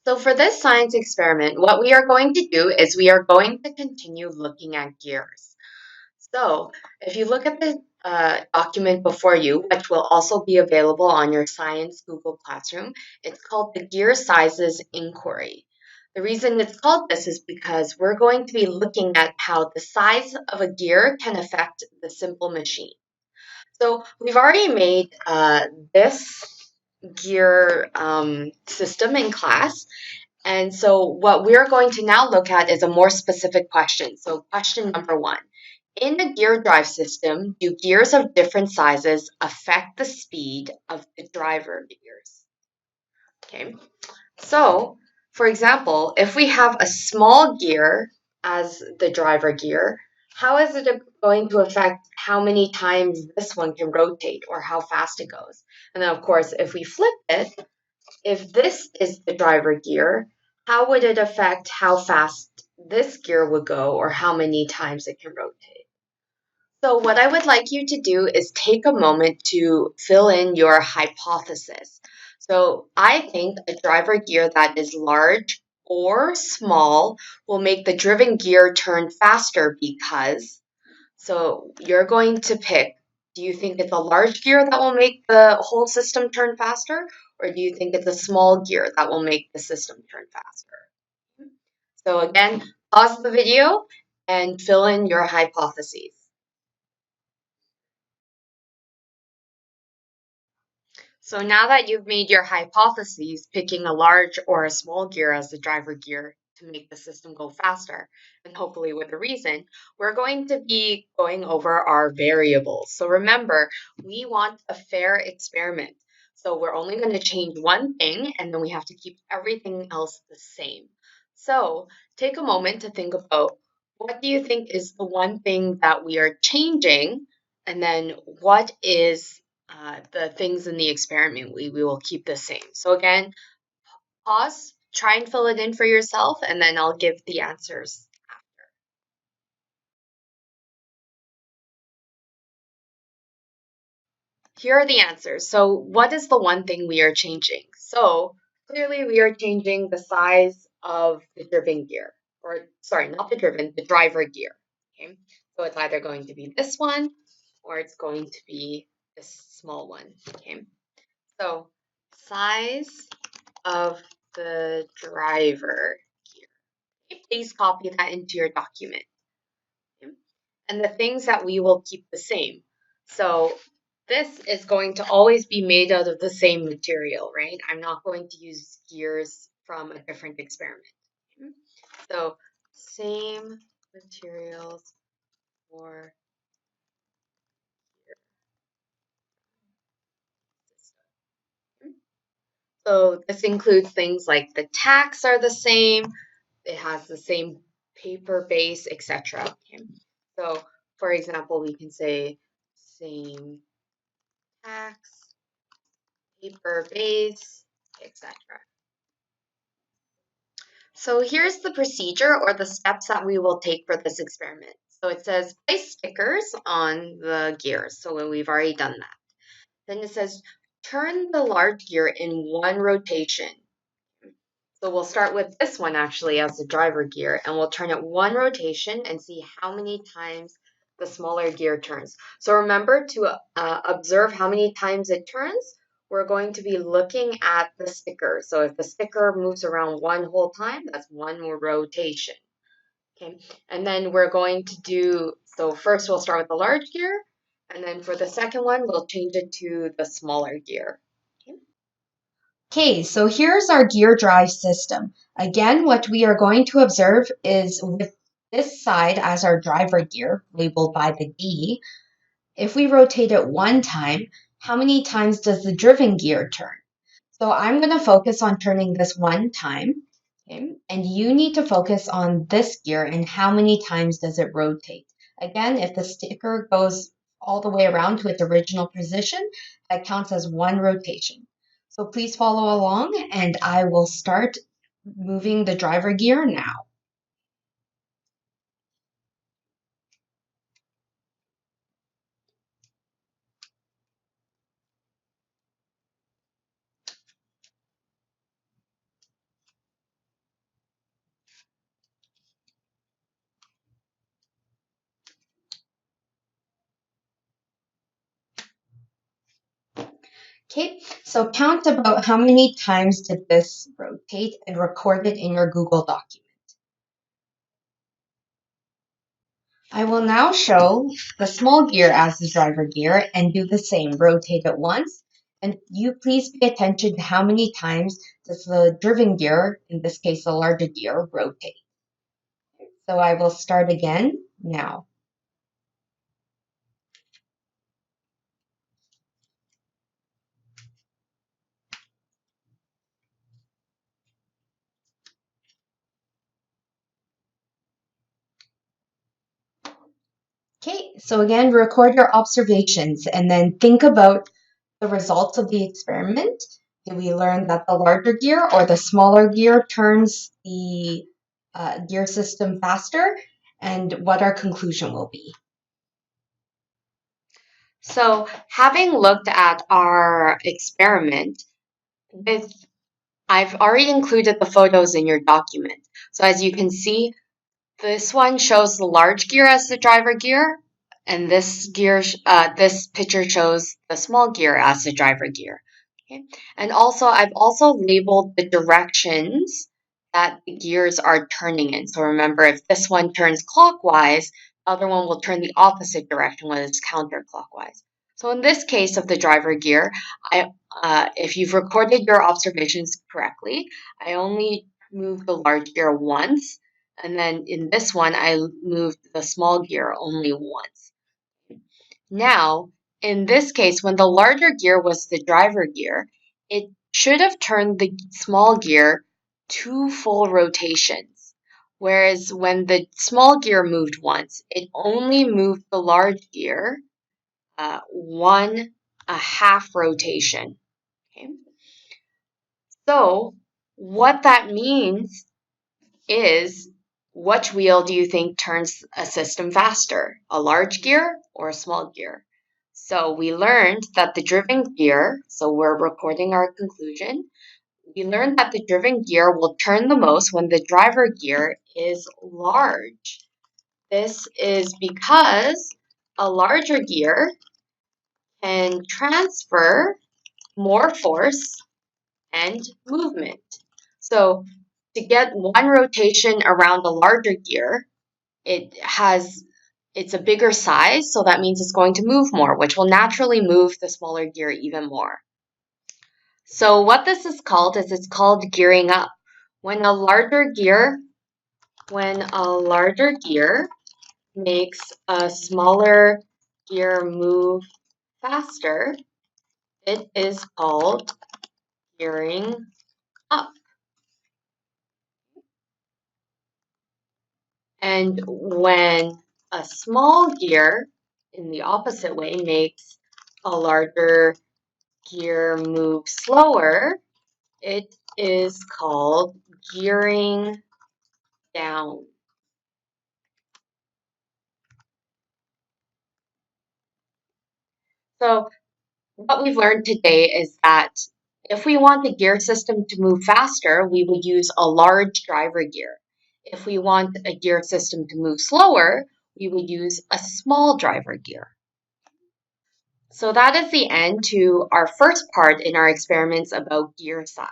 So for this science experiment, what we are going to do is we are going to continue looking at gears. So if you look at the document before you, which will also be available on your Science Google Classroom, it's called the Gear Sizes Inquiry. The reason it's called this is because we're going to be looking at how the size of a gear can affect the simple machine. So we've already made this gear system in class. And so what we're going to now look at is a more specific question. So question number one. In a gear drive system, do gears of different sizes affect the speed of the driver gears? Okay. So, for example, if we have a small gear as the driver gear, how is it going to affect how many times this one can rotate or how fast it goes? And then, of course, if we flip it, if this is the driver gear, how would it affect how fast this gear would go or how many times it can rotate? So, what I would like you to do is take a moment to fill in your hypothesis. So, I think a driver gear that is large or small will make the driven gear turn faster because. So, you're going to pick, do you think it's a large gear that will make the whole system turn faster? Or do you think it's a small gear that will make the system turn faster? So, again, pause the video and fill in your hypotheses. So now that you've made your hypotheses, picking a large or a small gear as the driver gear to make the system go faster, and hopefully with a reason, we're going to be going over our variables. So remember, we want a fair experiment. So we're only going to change one thing, and then we have to keep everything else the same. So take a moment to think about what do you think is the one thing that we are changing, and then what is the things in the experiment we will keep the same. So again, pause, try and fill it in for yourself, and then I'll give the answers. Here are the answers. So what is the one thing we are changing? So clearly we are changing the size of the driven gear, or sorry, not the driven, the driver gear. Okay, so it's either going to be this one or it's going to be this small one. Okay, so size of the driver here. Okay, please copy that into your document. Okay. And the things that we will keep the same. So this is going to always be made out of the same material, right? I'm not going to use gears from a different experiment. Okay. So same materials for your system. So this includes things like the tacks are the same, it has the same paper base, etc. Okay. So, for example, we can say same tax, paper base, etc. So here's the procedure or the steps that we will take for this experiment. So it says place stickers on the gears. So we've already done that. Then it says turn the large gear in one rotation. So we'll start with this one actually as the driver gear, and we'll turn it one rotation and see how many times the smaller gear turns. So remember to observe how many times it turns. We're going to be looking at the sticker. So if the sticker moves around one whole time, that's one more rotation. Okay, and then we're going to do, so first we'll start with the large gear, and then for the second one, we'll change it to the smaller gear. Okay. Okay, so here's our gear drive system. Again, what we are going to observe is with this side as our driver gear, labeled by the D, if we rotate it one time, how many times does the driven gear turn? So I'm going to focus on turning this one time, okay? And you need to focus on this gear and how many times does it rotate. Again, if the sticker goes all the way around to its original position, that counts as one rotation. So please follow along and I will start moving the driver gear now. Okay, so count about how many times did this rotate and record it in your Google document. I will now show the small gear as the driver gear and do the same, rotate it once. And you please pay attention to how many times does the driven gear, in this case the larger gear, rotate. So I will start again now. Okay, so again, record your observations and then think about the results of the experiment. Did we learn that the larger gear or the smaller gear turns the gear system faster, and what our conclusion will be? So, having looked at our experiment, I've already included the photos in your document. So as you can see, this one shows the large gear as the driver gear, and this picture shows the small gear as the driver gear. Okay, and also I've also labeled the directions that the gears are turning in. So remember, if this one turns clockwise, the other one will turn the opposite direction when it's counterclockwise. So in this case of the driver gear, if you've recorded your observations correctly, I only moved the large gear once, and then in this one, I moved the small gear only once. Now, in this case, when the larger gear was the driver gear, it should have turned the small gear 2 full rotations. Whereas when the small gear moved once, it only moved the large gear 1.5 rotation. Okay. So what that means is, which wheel do you think turns a system faster, a large gear or a small gear? So we learned that the driven gear, so we're recording our conclusion, we learned that the driven gear will turn the most when the driver gear is large. This is because a larger gear can transfer more force and movement. So to get one rotation around a larger gear, it's a bigger size, so that means it's going to move more, which will naturally move the smaller gear even more. So what this is called is it's called gearing up. When a larger gear makes a smaller gear move faster, it is called gearing up. And when a small gear in the opposite way makes a larger gear move slower, it is called gearing down. So what we've learned today is that if we want the gear system to move faster, we would use a large driver gear. If we want a gear system to move slower, we would use a small driver gear. So that is the end to our first part in our experiments about gear size.